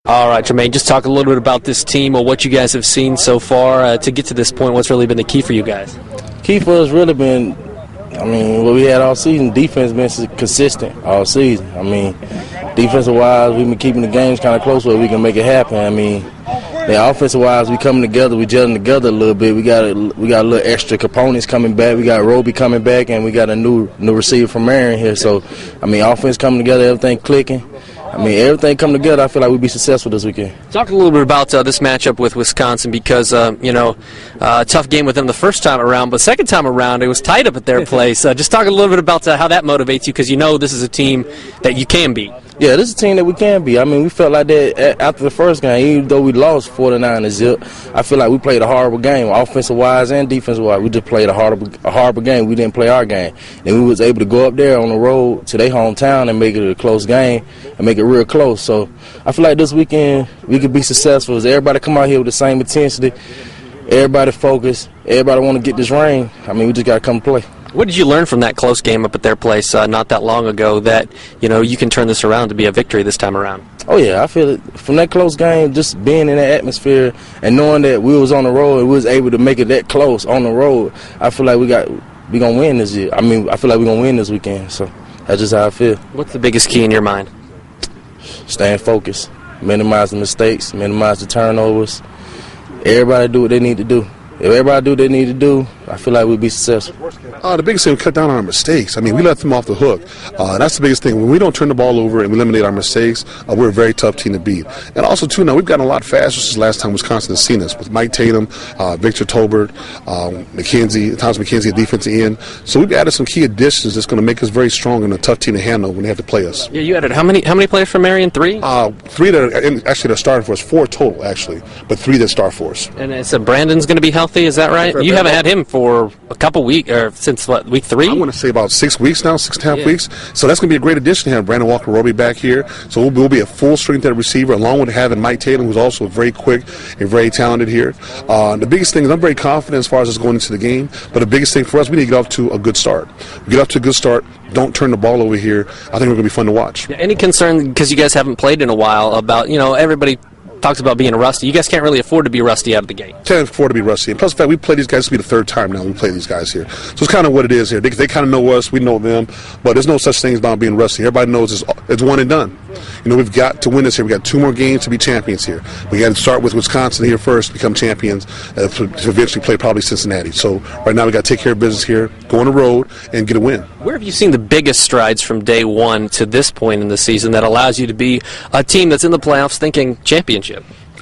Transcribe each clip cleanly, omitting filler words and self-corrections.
All right, Tramaine, just talk a little bit about this team or what you guys have seen so far to get to this point. What's really been the key for you guys? Key for us really been, what we had all season, defense been consistent all season. Defensive-wise, we've been keeping the games kind of close where we can make it happen. Offensive-wise, we coming together, we gelling together a little bit. We got a little extra components coming back. We got Roby coming back, and we got a new receiver from Marion here. So, offense coming together, everything clicking. Everything coming together, I feel like we'll be successful this weekend. Talk a little bit about this matchup with Wisconsin because, tough game with them the first time around, but second time around it was tight up at their place. Just talk a little bit about how that motivates you because this is a team that you can beat. Yeah, this is a team that we can beat. We felt like that after the first game, even though we lost 49-0. I feel like we played a horrible game, offensive-wise and defensive-wise. We just played a horrible game. We didn't play our game. And we was able to go up there on the road to their hometown and make it a close game and make it real close. So I feel like this weekend we could be successful. As everybody come out here with the same intensity, everybody focused, everybody want to get this ring. We just got to come play. What did you learn from that close game up at their place not that long ago that, you can turn this around to be a victory this time around? Oh, yeah, I feel it. From that close game, just being in that atmosphere and knowing that we was on the road and we was able to make it that close on the road, I feel like we going to win this year. I feel like we're going to win this weekend, so that's just how I feel. What's the biggest key in your mind? Staying focused, minimize the mistakes, minimize the turnovers. Everybody do what they need to do. If everybody do what they need to do, I feel like we'll be successful. The biggest thing, we cut down on our mistakes. We let them off the hook. That's the biggest thing. When we don't turn the ball over and we eliminate our mistakes, we're a very tough team to beat. And also, too, now we've gotten a lot faster since the last time Wisconsin has seen us with Mike Tatum, Victor Tolbert, Thomas McKenzie, defensive end. So we've added some key additions that's going to make us very strong and a tough team to handle when they have to play us. Yeah, you added how many players from Marion? 3? 3 that are starting for us. 4 total, actually, but 3 that start for us. And so Brandon's going to be healthy, is that right? You haven't had him for a couple weeks, or since what, week 3? I want to say about 6 weeks now, 6.5 weeks. So that's going to be a great addition to have Brandon Walker Roby back here. So we'll be a full strength at receiver, along with having Mike Tatum, who's also very quick and very talented here. The biggest thing is I'm very confident as far as us going into the game, but the biggest thing for us, we need to get off to a good start. Get off to a good start. Don't turn the ball over here. I think we're going to be fun to watch. Any concern, because you guys haven't played in a while, about, everybody talks about being rusty. You guys can't really afford to be rusty out of the gate. Can't afford to be rusty. And plus the fact, we play these guys, this will be the 3rd time now we play these guys here. So it's kind of what it is here. They kind of know us, we know them, but there's no such thing as about being rusty. Everybody knows it's one and done. We've got to win this here. We've got 2 more games to be champions here. We got to start with Wisconsin here first, become champions, to eventually play probably Cincinnati. So right now we got to take care of business here, go on the road, and get a win. Where have you seen the biggest strides from day one to this point in the season that allows you to be a team that's in the playoffs thinking championship?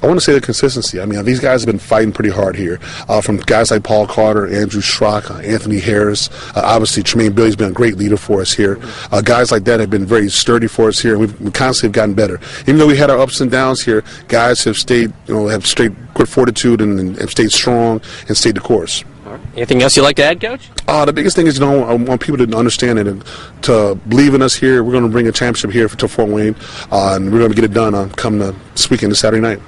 I want to say the consistency. These guys have been fighting pretty hard here. From guys like Paul Carter, Andrew Schrock, Anthony Harris. Obviously, Tramaine Billie's been a great leader for us here. Guys like that have been very sturdy for us here, and we constantly have gotten better. Even though we had our ups and downs here, guys have stayed, have straight good fortitude and have stayed strong and stayed the course. Anything else you'd like to add, Coach? The biggest thing is, I want people to understand it and to believe in us here. We're going to bring a championship here to Fort Wayne, and we're going to get it done come this weekend, this Saturday night.